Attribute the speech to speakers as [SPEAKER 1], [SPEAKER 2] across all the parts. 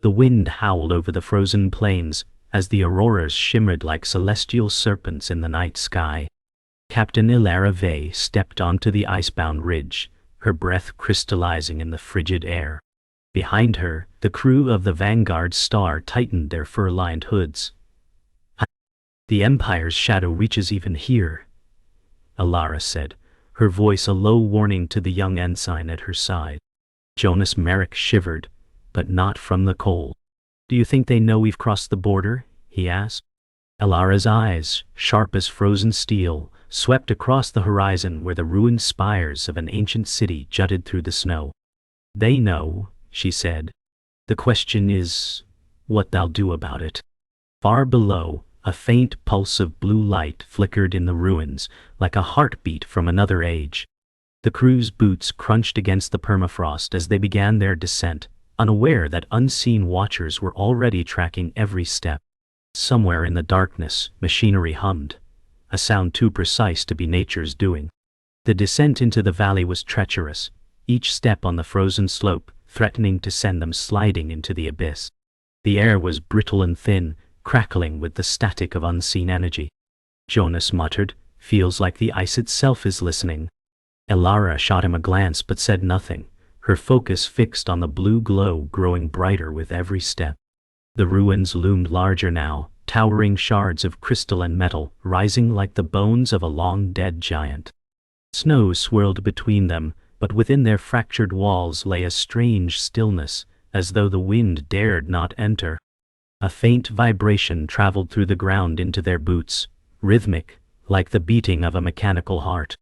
[SPEAKER 1] The wind howled over the frozen plains as the auroras shimmered like celestial serpents in the night sky. Captain Ilara Vey stepped onto the icebound ridge, her breath crystallizing in the frigid air. Behind her, the crew of the Vanguard Star tightened their fur-lined hoods. "The Empire's shadow reaches even here," Ilara said, her voice a low warning to the young ensign at her side. Jonas Merrick shivered, but not from the cold. "Do you think they know we've crossed the border?" he asked. Ilara's eyes, sharp as frozen steel, swept across the horizon where the ruined spires of an ancient city jutted through the snow. "They know," she said. "The question is, what they'll do about it." Far below, a faint pulse of blue light flickered in the ruins, like a heartbeat from another age. The crew's boots crunched against the permafrost as they began their descent, unaware that unseen watchers were already tracking every step. Somewhere in the darkness, machinery hummed, a sound too precise to be nature's doing. The descent into the valley was treacherous, each step on the frozen slope threatening to send them sliding into the abyss. The air was brittle and thin, crackling with the static of unseen energy. Jonas muttered, "Feels like the ice itself is listening." Ilara shot him a glance but said nothing, her focus fixed on the blue glow growing brighter with every step. The ruins loomed larger now, towering shards of crystal and metal rising like the bones of a long-dead giant. Snow swirled between them, but within their fractured walls lay a strange stillness, as though the wind dared not enter. A faint vibration traveled through the ground into their boots, rhythmic, like the beating of a mechanical heart.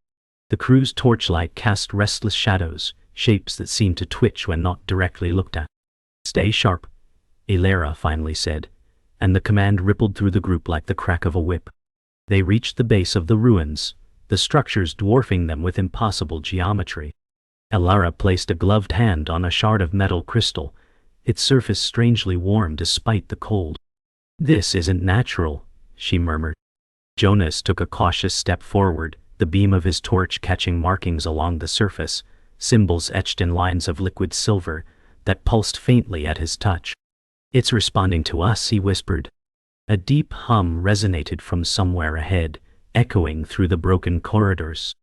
[SPEAKER 1] The crew's torchlight cast restless shadows, shapes that seemed to twitch when not directly looked at. "Stay sharp," Ilara finally said, and the command rippled through the group like the crack of a whip. They reached the base of the ruins, the structures dwarfing them with impossible geometry. Ilara placed a gloved hand on a shard of metal crystal, its surface strangely warm despite the cold. "This isn't natural," she murmured. Jonas took a cautious step forward, the beam of his torch catching markings along the surface, symbols etched in lines of liquid silver that pulsed faintly at his touch. "It's responding to us," he whispered. A deep hum resonated from somewhere ahead, echoing through the broken corridors.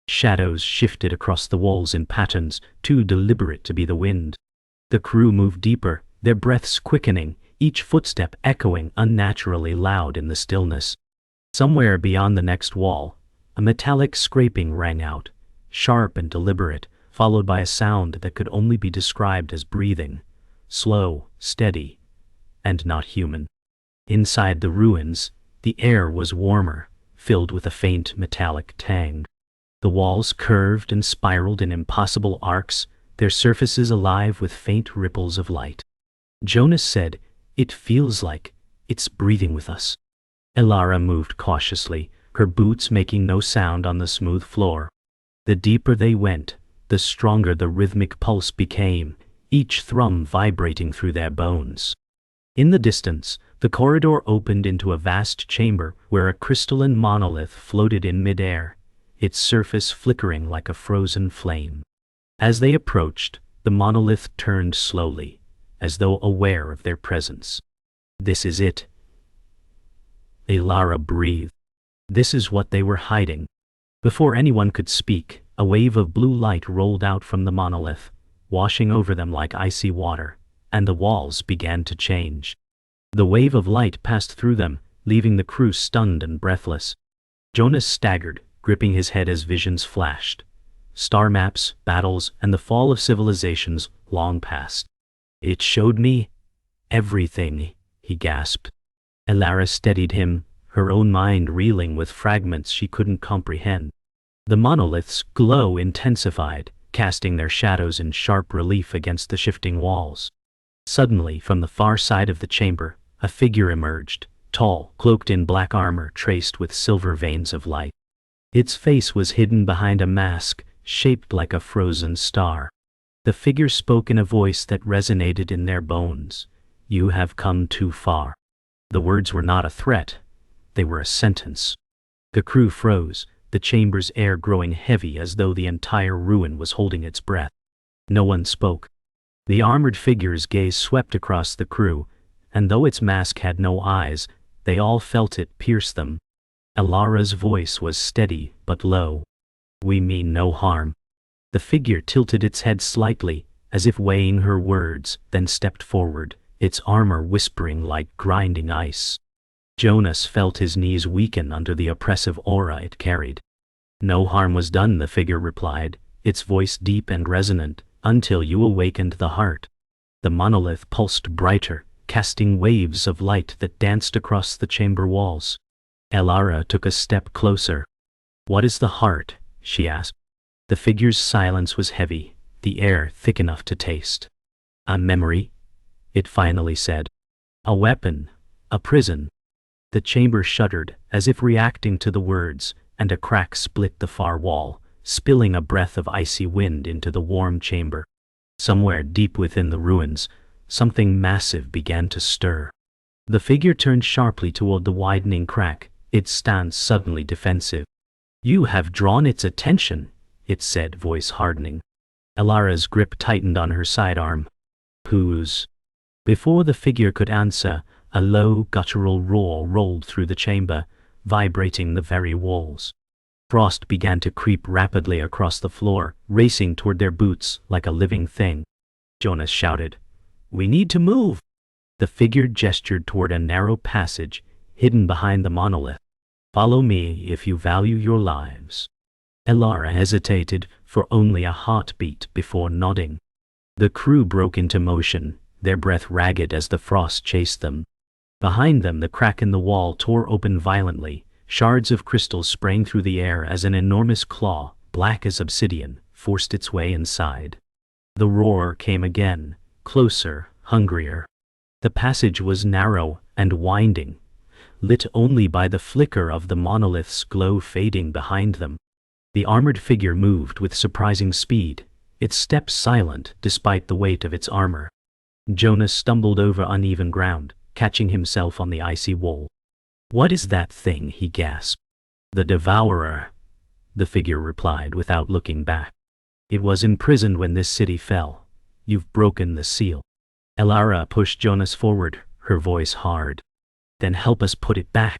[SPEAKER 1] Shadows shifted across the walls in patterns too deliberate to be the wind. The crew moved deeper, their breaths quickening, each footstep echoing unnaturally loud in the stillness. Somewhere beyond the next wall, a metallic scraping rang out, sharp and deliberate, followed by a sound that could only be described as breathing, slow, steady, and not human. Inside the ruins, the air was warmer, filled with a faint metallic tang. The walls curved and spiraled in impossible arcs, their surfaces alive with faint ripples of light. Jonas said, "It feels like it's breathing with us." Ilara moved cautiously, her boots making no sound on the smooth floor. The deeper they went, the stronger the rhythmic pulse became, each thrum vibrating through their bones. In the distance, the corridor opened into a vast chamber where a crystalline monolith floated in midair, its surface flickering like a frozen flame. As they approached, the monolith turned slowly, as though aware of their presence. "This is it," Ilara breathed. "This is what they were hiding." Before anyone could speak, a wave of blue light rolled out from the monolith, washing over them like icy water, and the walls began to change. The wave of light passed through them, leaving the crew stunned and breathless. Jonas staggered, gripping his head as visions flashed. Star maps, battles, and the fall of civilizations long past. "It showed me everything," he gasped. Ilara steadied him, her own mind reeling with fragments she couldn't comprehend. The monolith's glow intensified, casting their shadows in sharp relief against the shifting walls. Suddenly, from the far side of the chamber, a figure emerged, tall, cloaked in black armor traced with silver veins of light. Its face was hidden behind a mask, shaped like a frozen star. The figure spoke in a voice that resonated in their bones. "You have come too far." The words were not a threat, they were a sentence. The crew froze, the chamber's air growing heavy as though the entire ruin was holding its breath. No one spoke. The armored figure's gaze swept across the crew, and though its mask had no eyes, they all felt it pierce them. Elara's voice was steady but low. "We mean no harm." The figure tilted its head slightly, as if weighing her words, then stepped forward, its armor whispering like grinding ice. Jonas felt his knees weaken under the oppressive aura it carried. "No harm was done," the figure replied, its voice deep and resonant, "until you awakened the heart." The monolith pulsed brighter, casting waves of light that danced across the chamber walls. Elara took a step closer. "What is the heart?" she asked. The figure's silence was heavy, the air thick enough to taste. "A memory," it finally said. "A weapon, a prison." The chamber shuddered, as if reacting to the words, and a crack split the far wall, spilling a breath of icy wind into the warm chamber. Somewhere deep within the ruins, something massive began to stir. The figure turned sharply toward the widening crack, its stance suddenly defensive. "You have drawn its attention," it said, voice hardening. Elara's grip tightened on her sidearm. "Whose?" Before the figure could answer, a low, guttural roar rolled through the chamber, vibrating the very walls. Frost began to creep rapidly across the floor, racing toward their boots like a living thing. Jonas shouted, "We need to move!" The figure gestured toward a narrow passage, hidden behind the monolith. "Follow me if you value your lives." Elara hesitated for only a heartbeat before nodding. The crew broke into motion, their breath ragged as the frost chased them. Behind them, the crack in the wall tore open violently, shards of crystal sprang through the air as an enormous claw, black as obsidian, forced its way inside. The roar came again, closer, hungrier. The passage was narrow and winding, lit only by the flicker of the monolith's glow fading behind them. The armored figure moved with surprising speed, its steps silent despite the weight of its armor. Jonas stumbled over uneven ground, catching himself on the icy wall. "What is that thing?" he gasped. "The Devourer," the figure replied without looking back. "It was imprisoned when this city fell. You've broken the seal." Elara pushed Jonas forward, her voice hard. "Then help us put it back."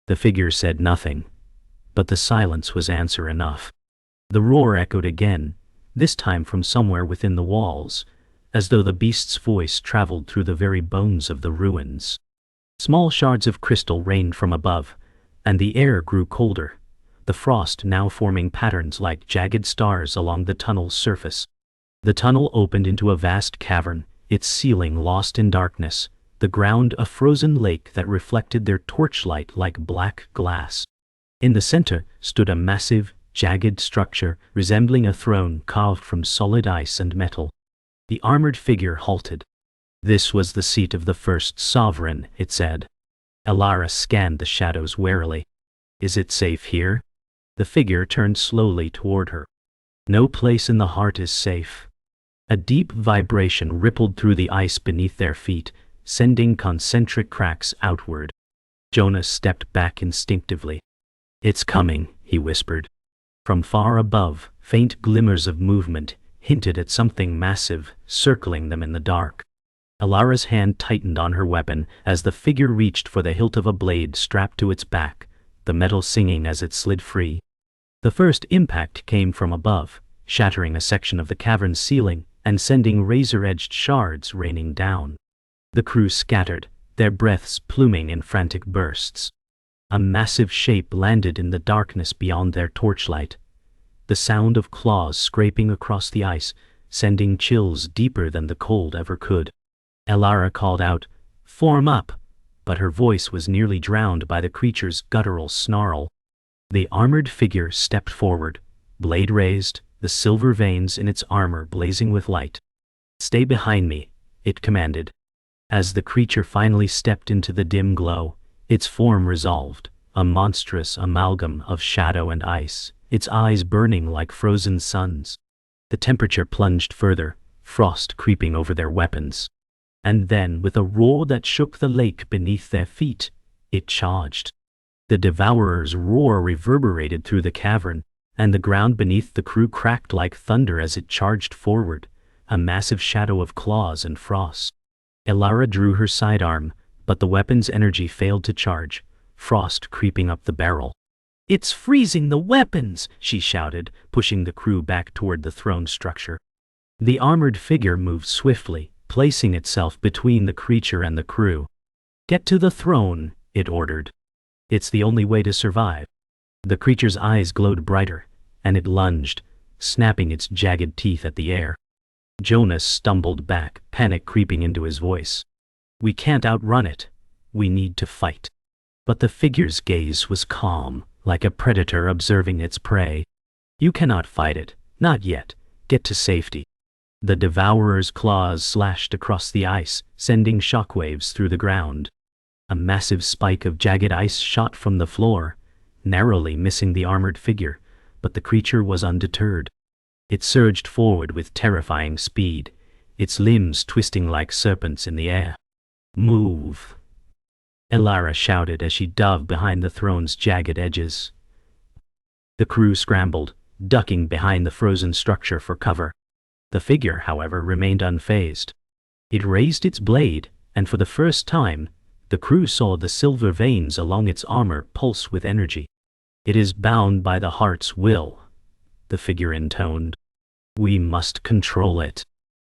[SPEAKER 1] The figure said nothing, but the silence was answer enough. The roar echoed again, this time from somewhere within the walls, as though the beast's voice traveled through the very bones of the ruins. Small shards of crystal rained from above, and the air grew colder, the frost now forming patterns like jagged stars along the tunnel's surface. The tunnel opened into a vast cavern, its ceiling lost in darkness, the ground a frozen lake that reflected their torchlight like black glass. In the center stood a massive, jagged structure resembling a throne carved from solid ice and metal. The armored figure halted. "This was the seat of the first sovereign," it said. Elara scanned the shadows warily. "Is it safe here?" The figure turned slowly toward her. "No place in the heart is safe." A deep vibration rippled through the ice beneath their feet, sending concentric cracks outward. Jonas stepped back instinctively. "It's coming," he whispered. From far above, faint glimmers of movement hinted at something massive, circling them in the dark. Elara's hand tightened on her weapon as the figure reached for the hilt of a blade strapped to its back, the metal singing as it slid free. The first impact came from above, shattering a section of the cavern's ceiling and sending razor-edged shards raining down. The crew scattered, their breaths pluming in frantic bursts. A massive shape landed in the darkness beyond their torchlight, the sound of claws scraping across the ice, sending chills deeper than the cold ever could. Elara called out, "Form up," but her voice was nearly drowned by the creature's guttural snarl. The armored figure stepped forward, blade raised, the silver veins in its armor blazing with light. "Stay behind me," it commanded. As the creature finally stepped into the dim glow, its form resolved, a monstrous amalgam of shadow and ice, its eyes burning like frozen suns. The temperature plunged further, frost creeping over their weapons. And then, with a roar that shook the lake beneath their feet, it charged. The Devourer's roar reverberated through the cavern, and the ground beneath the crew cracked like thunder as it charged forward, a massive shadow of claws and frost. Elara drew her sidearm, but the weapon's energy failed to charge, frost creeping up the barrel. "It's freezing the weapons!" she shouted, pushing the crew back toward the throne structure. The armored figure moved swiftly, placing itself between the creature and the crew. "Get to the throne," it ordered. "It's the only way to survive." The creature's eyes glowed brighter, and it lunged, snapping its jagged teeth at the air. Jonas stumbled back, panic creeping into his voice. "We can't outrun it. We need to fight." But the figure's gaze was calm, like a predator observing its prey. "You cannot fight it, not yet. Get to safety." The Devourer's claws slashed across the ice, sending shockwaves through the ground. A massive spike of jagged ice shot from the floor, narrowly missing the armored figure, but the creature was undeterred. It surged forward with terrifying speed, its limbs twisting like serpents in the air. "Move!" Elara shouted as she dove behind the throne's jagged edges. The crew scrambled, ducking behind the frozen structure for cover. The figure, however, remained unfazed. It raised its blade, and for the first time, the crew saw the silver veins along its armor pulse with energy. "It is bound by the heart's will," the figure intoned. "We must control it."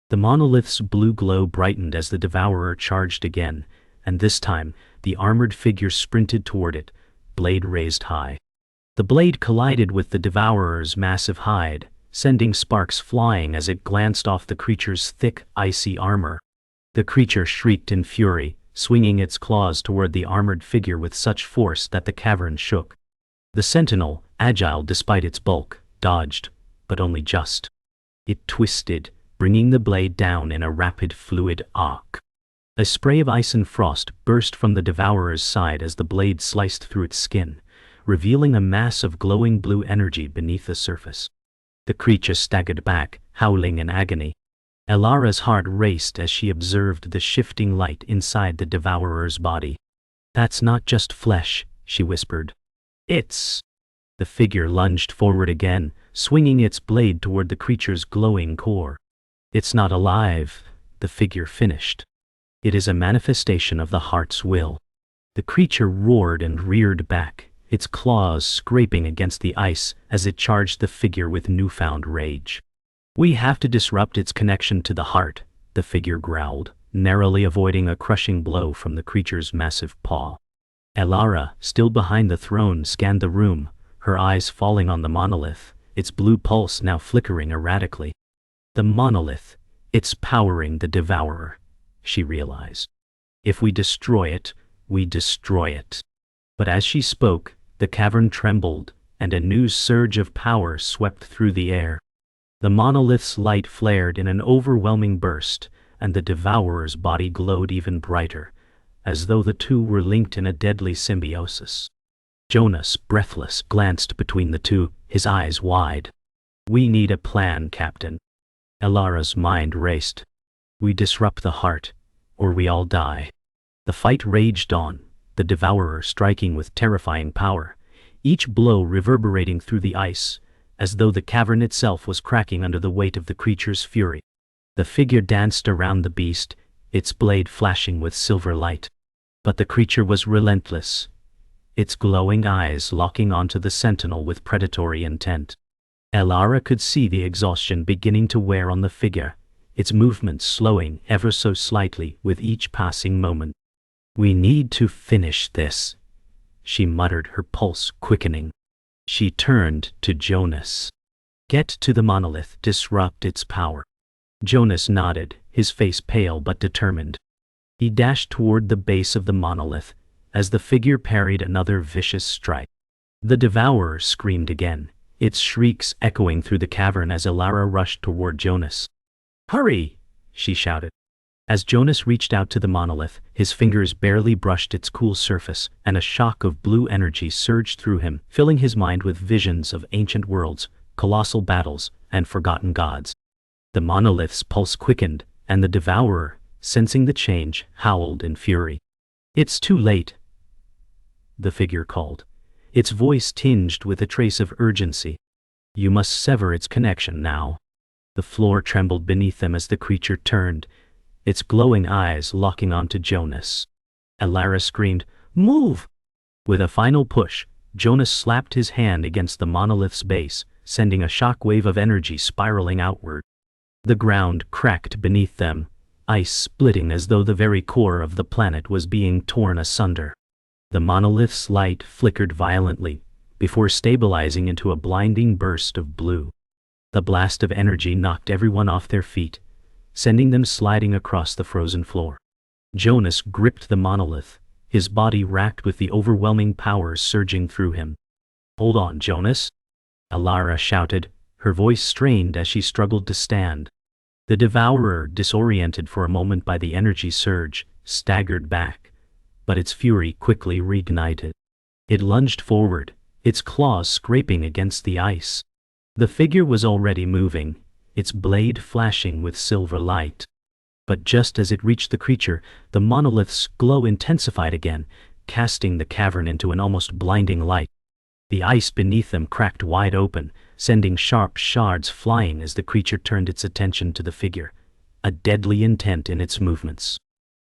[SPEAKER 1] The monolith's blue glow brightened as the Devourer charged again, and this time, the armored figure sprinted toward it, blade raised high. The blade collided with the Devourer's massive hide, sending sparks flying as it glanced off the creature's thick, icy armor. The creature shrieked in fury, swinging its claws toward the armored figure with such force that the cavern shook. The sentinel, agile despite its bulk, dodged, but only just. It twisted, bringing the blade down in a rapid, fluid arc. A spray of ice and frost burst from the Devourer's side as the blade sliced through its skin, revealing a mass of glowing blue energy beneath the surface. The creature staggered back, howling in agony. Elara's heart raced as she observed the shifting light inside the Devourer's body. "That's not just flesh," she whispered. "It's..." The figure lunged forward again, swinging its blade toward the creature's glowing core. "It's not alive," the figure finished. "It is a manifestation of the heart's will." The creature roared and reared back, its claws scraping against the ice as it charged the figure with newfound rage. "We have to disrupt its connection to the heart," the figure growled, narrowly avoiding a crushing blow from the creature's massive paw. Elara, still behind the throne, scanned the room, her eyes falling on the monolith, its blue pulse now flickering erratically. "The monolith, it's powering the Devourer," she realized. "If we destroy it, we destroy it." But as she spoke, the cavern trembled, and a new surge of power swept through the air. The monolith's light flared in an overwhelming burst, and the Devourer's body glowed even brighter, as though the two were linked in a deadly symbiosis. Jonas, breathless, glanced between the two, his eyes wide. "We need a plan, Captain." Elara's mind raced. "We disrupt the heart, or we all die." The fight raged on, the Devourer striking with terrifying power, each blow reverberating through the ice, as though the cavern itself was cracking under the weight of the creature's fury. The figure danced around the beast, its blade flashing with silver light. But the creature was relentless, its glowing eyes locking onto the sentinel with predatory intent. Elara could see the exhaustion beginning to wear on the figure, its movements slowing ever so slightly with each passing moment. "We need to finish this," she muttered, her pulse quickening. She turned to Jonas. "Get to the monolith, disrupt its power." Jonas nodded, his face pale but determined. He dashed toward the base of the monolith, as the figure parried another vicious strike. The Devourer screamed again, its shrieks echoing through the cavern as Elara rushed toward Jonas. "Hurry!" she shouted. As Jonas reached out to the monolith, his fingers barely brushed its cool surface, and a shock of blue energy surged through him, filling his mind with visions of ancient worlds, colossal battles, and forgotten gods. The monolith's pulse quickened, and the Devourer, sensing the change, howled in fury. "It's too late," the figure called, its voice tinged with a trace of urgency. "You must sever its connection now." The floor trembled beneath them as the creature turned, its glowing eyes locking onto Jonas. Elara screamed, "Move!" With a final push, Jonas slapped his hand against the monolith's base, sending a shockwave of energy spiraling outward. The ground cracked beneath them, ice splitting as though the very core of the planet was being torn asunder. The monolith's light flickered violently, before stabilizing into a blinding burst of blue. The blast of energy knocked everyone off their feet, sending them sliding across the frozen floor. Jonas gripped the monolith, his body racked with the overwhelming power surging through him. "Hold on, Jonas," Elara shouted, her voice strained as she struggled to stand. The Devourer, disoriented for a moment by the energy surge, staggered back, but its fury quickly reignited. It lunged forward, its claws scraping against the ice. The figure was already moving, its blade flashing with silver light. But just as it reached the creature, the monolith's glow intensified again, casting the cavern into an almost blinding light. The ice beneath them cracked wide open, sending sharp shards flying as the creature turned its attention to the figure, a deadly intent in its movements.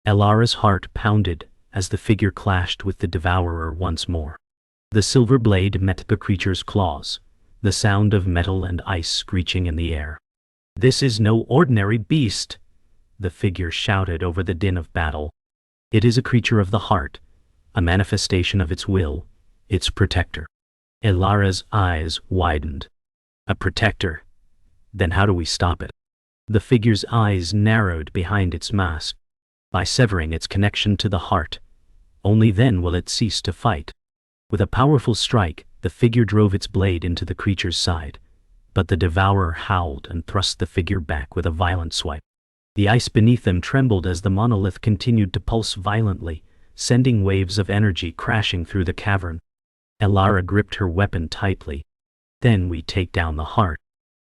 [SPEAKER 1] Elara's heart pounded as the figure clashed with the Devourer once more. The silver blade met the creature's claws, the sound of metal and ice screeching in the air. "This is no ordinary beast," the figure shouted over the din of battle. "It is a creature of the heart, a manifestation of its will, its protector." Elara's eyes widened. "A protector? Then how do we stop it?" The figure's eyes narrowed behind its mask. "By severing its connection to the heart. Only then will it cease to fight." With a powerful strike, the figure drove its blade into the creature's side, but the Devourer howled and thrust the figure back with a violent swipe. The ice beneath them trembled as the monolith continued to pulse violently, sending waves of energy crashing through the cavern. Elara gripped her weapon tightly. "Then we take down the heart."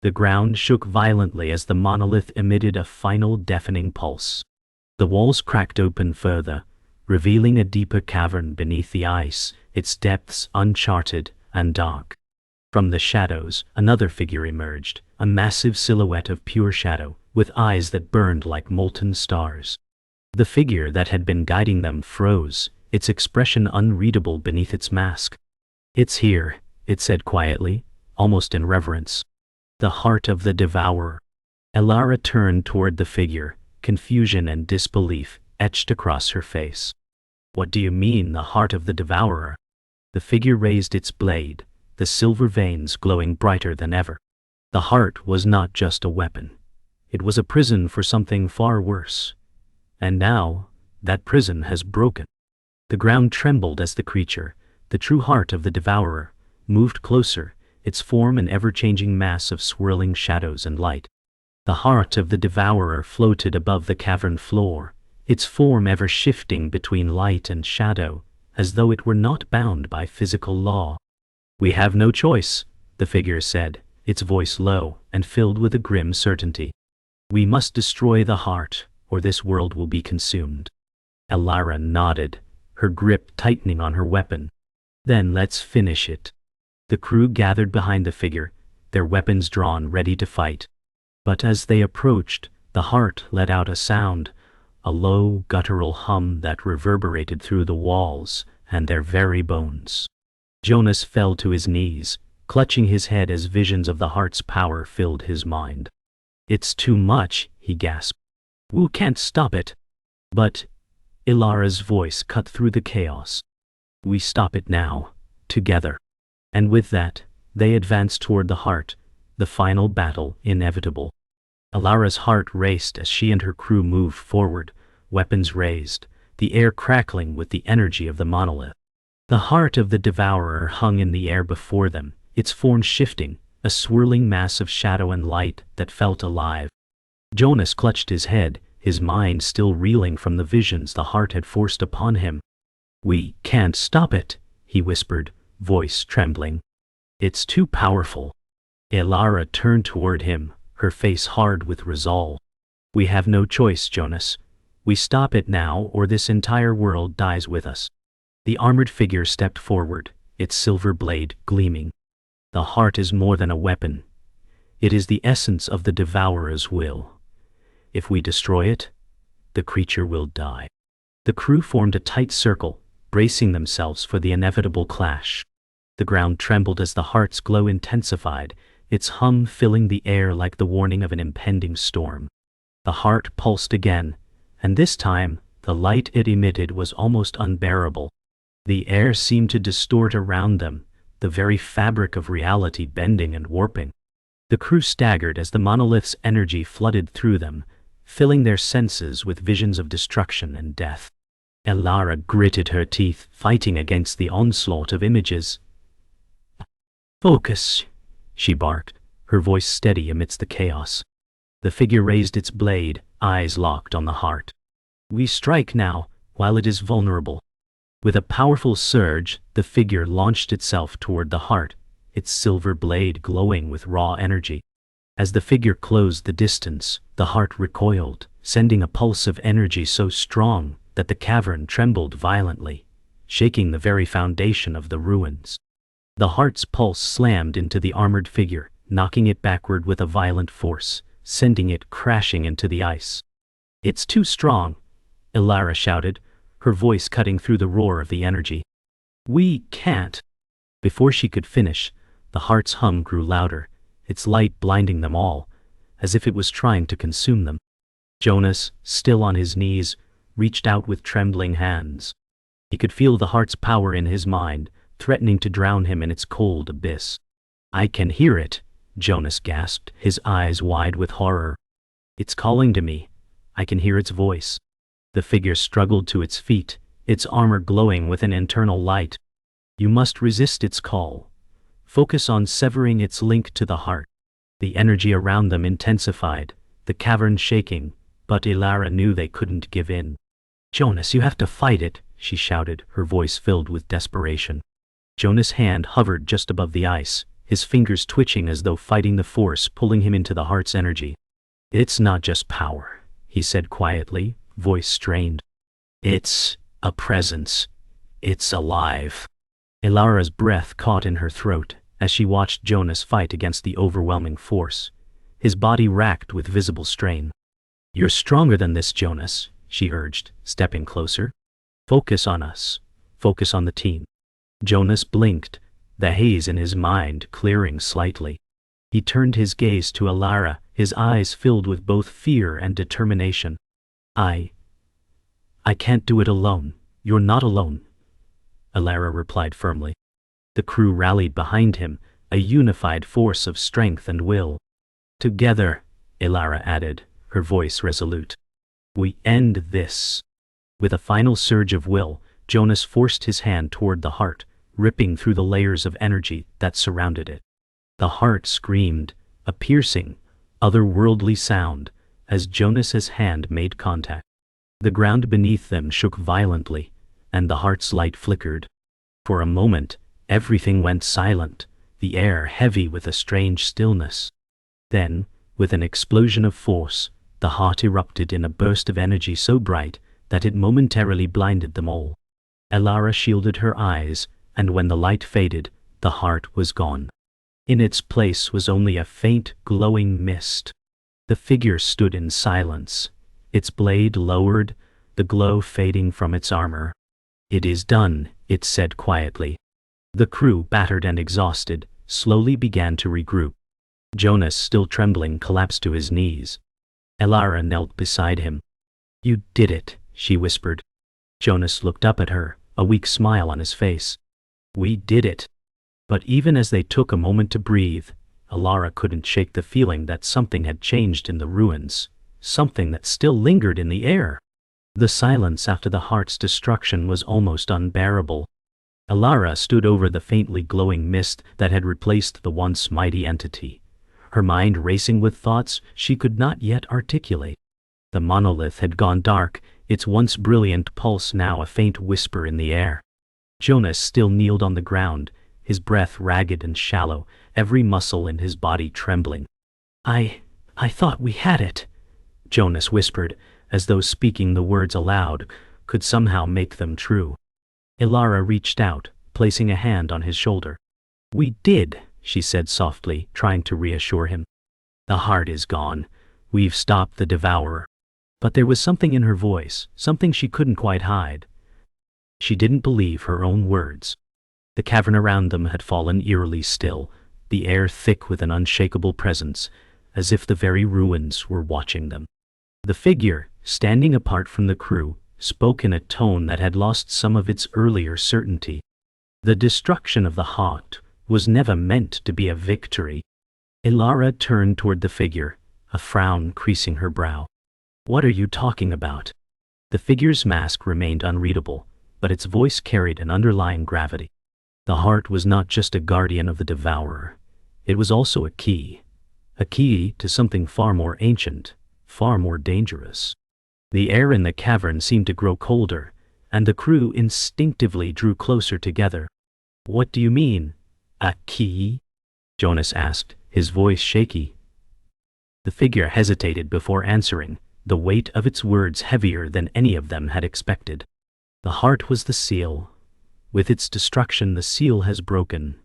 [SPEAKER 1] The ground shook violently as the monolith emitted a final deafening pulse. The walls cracked open further, revealing a deeper cavern beneath the ice, its depths uncharted and dark. From the shadows, another figure emerged, a massive silhouette of pure shadow, with eyes that burned like molten stars. The figure that had been guiding them froze, its expression unreadable beneath its mask. "It's here," it said quietly, almost in reverence. "The heart of the Devourer." Elara turned toward the figure, confusion and disbelief etched across her face. "What do you mean, the heart of the Devourer?" The figure raised its blade, the silver veins glowing brighter than ever. The heart was not just a weapon. It was a prison for something far worse. And now, that prison has broken. The ground trembled as the creature, the true heart of the Devourer, moved closer, its form an ever-changing mass of swirling shadows and light. The heart of the Devourer floated above the cavern floor, its form ever shifting between light and shadow, as though it were not bound by physical law. "We have no choice," the figure said, its voice low and filled with a grim certainty. "We must destroy the heart, or this world will be consumed." Elara nodded, her grip tightening on her weapon. "Then let's finish it." The crew gathered behind the figure, their weapons drawn ready to fight. But as they approached, the heart let out a sound, a low, guttural hum that reverberated through the walls and their very bones. Jonas fell to his knees, clutching his head as visions of the heart's power filled his mind. "It's too much," he gasped. "We can't stop it." But Ilara's voice cut through the chaos. "We stop it now, together." And with that, they advanced toward the heart, the final battle inevitable. Ilara's heart raced as she and her crew moved forward, weapons raised, the air crackling with the energy of the monolith. The heart of the Devourer hung in the air before them, its form shifting, a swirling mass of shadow and light that felt alive. Jonas clutched his head, his mind still reeling from the visions the heart had forced upon him. "We can't stop it," he whispered, voice trembling. "It's too powerful." Elara turned toward him, her face hard with resolve. "We have no choice, Jonas. We stop it now or this entire world dies with us." The armored figure stepped forward, its silver blade gleaming. "The heart is more than a weapon. It is the essence of the Devourer's will. If we destroy it, the creature will die. The crew formed a tight circle, bracing themselves for the inevitable clash. The ground trembled as the heart's glow intensified, its hum filling the air like the warning of an impending storm. The heart pulsed again, and this time, the light it emitted was almost unbearable. The air seemed to distort around them, the very fabric of reality bending and warping. The crew staggered as the monolith's energy flooded through them, filling their senses with visions of destruction and death. Elara gritted her teeth, fighting against the onslaught of images. "Focus," she barked, her voice steady amidst the chaos. The figure raised its blade, eyes locked on the heart. "We strike now, while it is vulnerable." With a powerful surge, the figure launched itself toward the heart, its silver blade glowing with raw energy. As the figure closed the distance, the heart recoiled, sending a pulse of energy so strong that the cavern trembled violently, shaking the very foundation of the ruins. The heart's pulse slammed into the armored figure, knocking it backward with a violent force, sending it crashing into the ice. "It's too strong," Elara shouted, her voice cutting through the roar of the energy. "We can't." Before she could finish, the heart's hum grew louder, its light blinding them all, as if it was trying to consume them. Jonas, still on his knees, reached out with trembling hands. He could feel the heart's power in his mind, threatening to drown him in its cold abyss. "I can hear it," Jonas gasped, his eyes wide with horror. "It's calling to me. I can hear its voice." The figure struggled to its feet, its armor glowing with an internal light. "You must resist its call. Focus on severing its link to the heart." The energy around them intensified, the cavern shaking, but Elara knew they couldn't give in. "Jonas, you have to fight it," she shouted, her voice filled with desperation. Jonas' hand hovered just above the ice, his fingers twitching as though fighting the force pulling him into the heart's energy. "It's not just power," he said quietly, voice strained. "It's a presence. It's alive." Elara's breath caught in her throat as she watched Jonas fight against the overwhelming force, his body racked with visible strain. "You're stronger than this, Jonas," she urged, stepping closer. "Focus on us. Focus on the team." Jonas blinked, the haze in his mind clearing slightly. He turned his gaze to Elara, his eyes filled with both fear and determination. I can't do it alone." "You're not alone," Elara replied firmly. The crew rallied behind him, a unified force of strength and will. "Together," Elara added, her voice resolute. "We end this." With a final surge of will, Jonas forced his hand toward the heart, ripping through the layers of energy that surrounded it. The heart screamed, a piercing, otherworldly sound, as Jonas's hand made contact. The ground beneath them shook violently, and the heart's light flickered. For a moment, everything went silent, the air heavy with a strange stillness. Then, with an explosion of force, the heart erupted in a burst of energy so bright that it momentarily blinded them all. Elara shielded her eyes, and when the light faded, the heart was gone. In its place was only a faint, glowing mist. The figure stood in silence, its blade lowered, the glow fading from its armor. "It is done," it said quietly. The crew, battered and exhausted, slowly began to regroup. Jonas, still trembling, collapsed to his knees. Elara knelt beside him. "You did it," she whispered. Jonas looked up at her, a weak smile on his face. "We did it." But even as they took a moment to breathe, Elara couldn't shake the feeling that something had changed in the ruins, something that still lingered in the air. The silence after the heart's destruction was almost unbearable. Elara stood over the faintly glowing mist that had replaced the once mighty entity, her mind racing with thoughts she could not yet articulate. The monolith had gone dark, its once brilliant pulse now a faint whisper in the air. Jonas still kneeled on the ground, his breath ragged and shallow, every muscle in his body trembling. I thought we had it," Jonas whispered, as though speaking the words aloud could somehow make them true. Elara reached out, placing a hand on his shoulder. "We did," she said softly, trying to reassure him. The heart is gone. We've stopped the devourer. But there was something in her voice, something she couldn't quite hide. She didn't believe her own words. The cavern around them had fallen eerily still, the air thick with an unshakable presence, as if the very ruins were watching them. The figure, standing apart from the crew, spoke in a tone that had lost some of its earlier certainty. The destruction of the heart was never meant to be a victory. Elara turned toward the figure, a frown creasing her brow. What are you talking about? The figure's mask remained unreadable, but its voice carried an underlying gravity. The heart was not just a guardian of the devourer. It was also a key to something far more ancient, far more dangerous. The air in the cavern seemed to grow colder, and the crew instinctively drew closer together. What do you mean, a key? Jonas asked, his voice shaky. The figure hesitated before answering, the weight of its words heavier than any of them had expected. The heart was the seal. With its destruction, the seal has broken.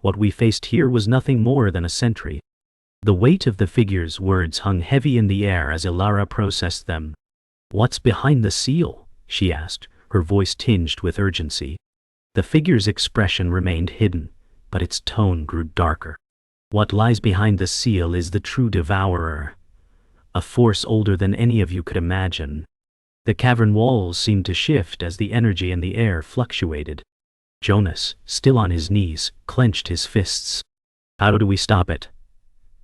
[SPEAKER 1] What we faced here was nothing more than a sentry. The weight of the figure's words hung heavy in the air as Elara processed them. What's behind the seal? She asked, her voice tinged with urgency. The figure's expression remained hidden, but its tone grew darker. What lies behind the seal is the true devourer, a force older than any of you could imagine. The cavern walls seemed to shift as the energy in the air fluctuated. Jonas, still on his knees, clenched his fists. How do we stop it?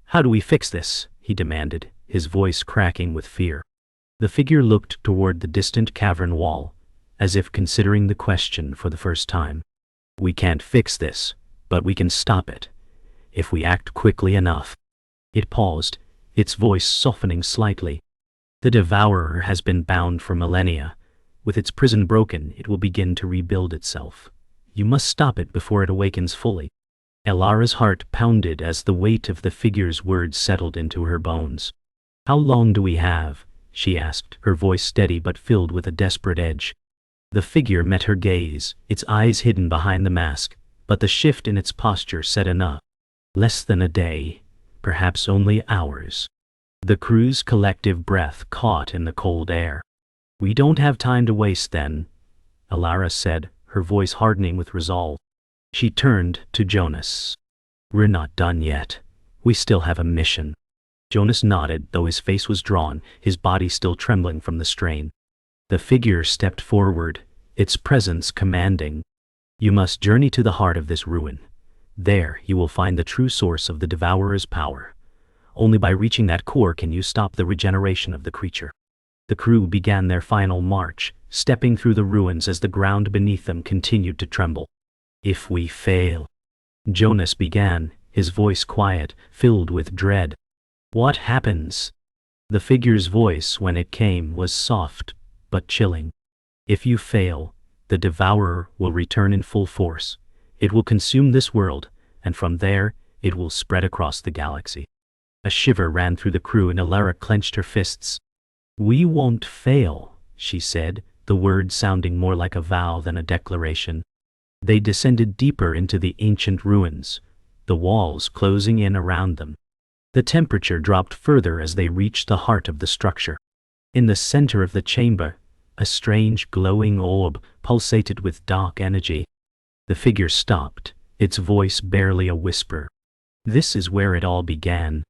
[SPEAKER 1] How do we fix this? He demanded, his voice cracking with fear. The figure looked toward the distant cavern wall, as if considering the question for the first time. We can't fix this, but we can stop it, if we act quickly enough. It paused, its voice softening slightly. The devourer has been bound for millennia. With its prison broken, it will begin to rebuild itself. You must stop it before it awakens fully. Elara's heart pounded as the weight of the figure's words settled into her bones. How long do we have? She asked, her voice steady but filled with a desperate edge. The figure met her gaze, its eyes hidden behind the mask, but the shift in its posture said enough. Less than a day, perhaps only hours. The crew's collective breath caught in the cold air. We don't have time to waste then, Elara said, her voice hardening with resolve. She turned to Jonas. We're not done yet. We still have a mission. Jonas nodded, though his face was drawn, his body still trembling from the strain. The figure stepped forward, its presence commanding. You must journey to the heart of this ruin. There you will find the true source of the devourer's power. Only by reaching that core can you stop the regeneration of the creature. The crew began their final march, stepping through the ruins as the ground beneath them continued to tremble. If we fail, Jonas began, his voice quiet, filled with dread. What happens? The figure's voice, when it came, was soft, but chilling. If you fail, the devourer will return in full force. It will consume this world, and from there, it will spread across the galaxy. A shiver ran through the crew and Elara clenched her fists. We won't fail, she said, the words sounding more like a vow than a declaration. They descended deeper into the ancient ruins, the walls closing in around them. The temperature dropped further as they reached the heart of the structure. In the center of the chamber, a strange glowing orb pulsated with dark energy. The figure stopped, its voice barely a whisper. This is where it all began.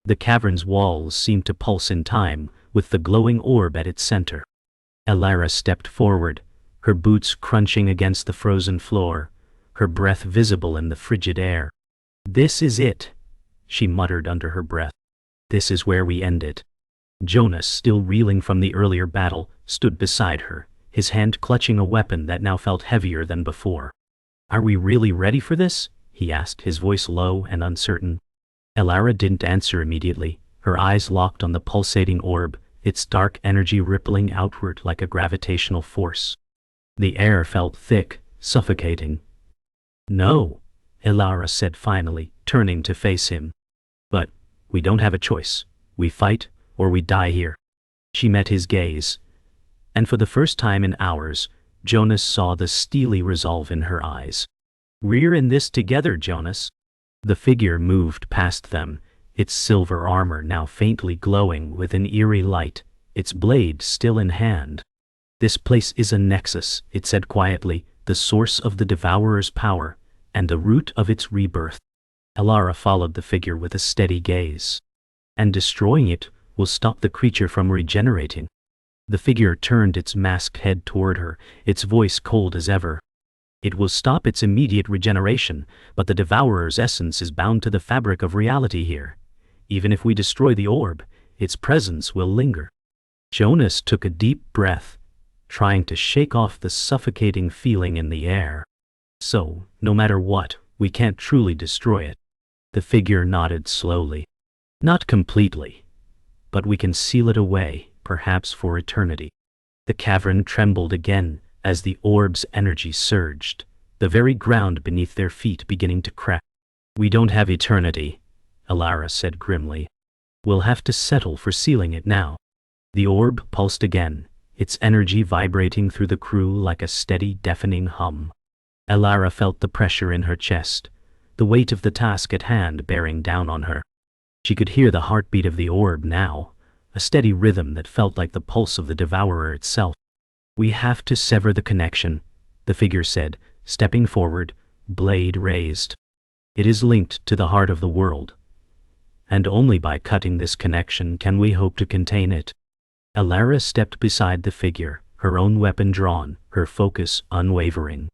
[SPEAKER 1] The cavern's walls seemed to pulse in time, with the glowing orb at its center. Elara stepped forward, her boots crunching against the frozen floor, her breath visible in the frigid air. This is it, she muttered under her breath. This is where we end it. Jonas, still reeling from the earlier battle, stood beside her, his hand clutching a weapon that now felt heavier than before. Are we really ready for this? He asked, his voice low and uncertain. Elara didn't answer immediately, her eyes locked on the pulsating orb, its dark energy rippling outward like a gravitational force. The air felt thick, suffocating. No, Elara said finally, turning to face him. But we don't have a choice. We fight, or we die here. She met his gaze, and for the first time in hours, Jonas saw the steely resolve in her eyes. We're in this together, Jonas. The figure moved past them, its silver armor now faintly glowing with an eerie light, its blade still in hand. "This place is a nexus," it said quietly, "the source of the Devourer's power, and the root of its rebirth." Elara followed the figure with a steady gaze. "And destroying it will stop the creature from regenerating." The figure turned its masked head toward her, its voice cold as ever. "It will stop its immediate regeneration, but the Devourer's essence is bound to the fabric of reality here. Even if we destroy the orb, its presence will linger." Jonas took a deep breath, trying to shake off the suffocating feeling in the air. "So, no matter what, we can't truly destroy it." The figure nodded slowly. "Not completely. But we can seal it away, perhaps for eternity." The cavern trembled again as the orb's energy surged, the very ground beneath their feet beginning to crack. "We don't have eternity," Elara said grimly. "We'll have to settle for sealing it now." The orb pulsed again, its energy vibrating through the crew like a steady, deafening hum. Elara felt the pressure in her chest, the weight of the task at hand bearing down on her. She could hear the heartbeat of the orb now, a steady rhythm that felt like the pulse of the Devourer itself. "We have to sever the connection," the figure said, stepping forward, blade raised. "It is linked to the heart of the world, and only by cutting this connection can we hope to contain it." Elara stepped beside the figure, her own weapon drawn, her focus unwavering.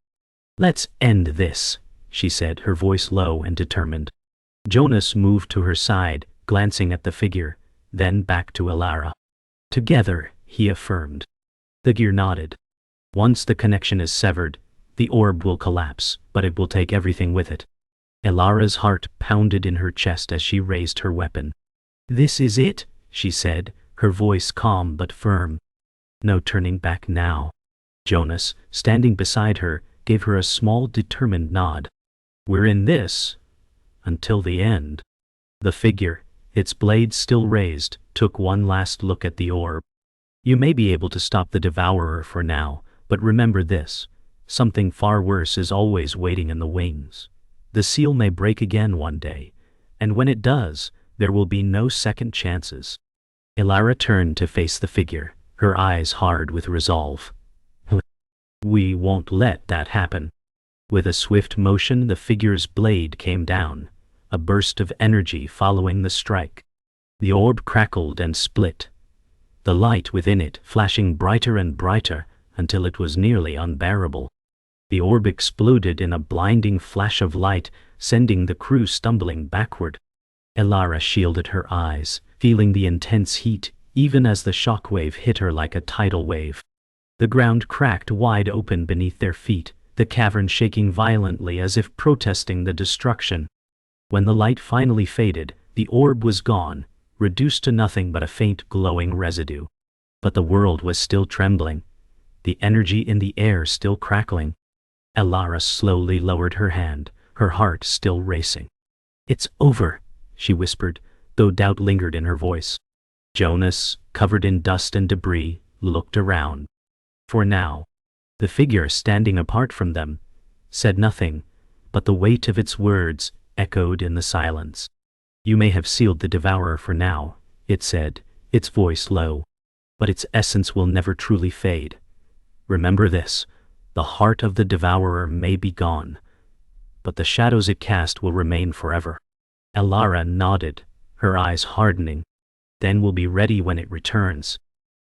[SPEAKER 1] "Let's end this," she said, her voice low and determined. Jonas moved to her side, glancing at the figure, then back to Elara. "Together," he affirmed. The gear nodded. "Once the connection is severed, the orb will collapse, but it will take everything with it." Elara's heart pounded in her chest as she raised her weapon. "This is it," she said, her voice calm but firm. "No turning back now." Jonas, standing beside her, gave her a small, determined nod. "We're in this until the end." The figure, its blade still raised, took one last look at the orb. "You may be able to stop the Devourer for now, but remember this: something far worse is always waiting in the wings. The seal may break again one day, and when it does, there will be no second chances." Elara turned to face the figure, her eyes hard with resolve. "We won't let that happen." With a swift motion, the figure's blade came down, a burst of energy following the strike. The orb crackled and split, the light within it flashing brighter and brighter until it was nearly unbearable. The orb exploded in a blinding flash of light, sending the crew stumbling backward. Elara shielded her eyes, feeling the intense heat even as the shockwave hit her like a tidal wave. The ground cracked wide open beneath their feet, the cavern shaking violently as if protesting the destruction. When the light finally faded, the orb was gone, reduced to nothing but a faint glowing residue. But the world was still trembling, the energy in the air still crackling. Elara slowly lowered her hand, her heart still racing. "It's over," she whispered, though doubt lingered in her voice. Jonas, covered in dust and debris, looked around. For now, the figure standing apart from them said nothing, but the weight of its words echoed in the silence. "You may have sealed the Devourer for now," it said, its voice low, "but its essence will never truly fade. Remember this: the heart of the Devourer may be gone, but the shadows it cast will remain forever." Elara nodded, her eyes hardening. "Then we'll be ready when it returns."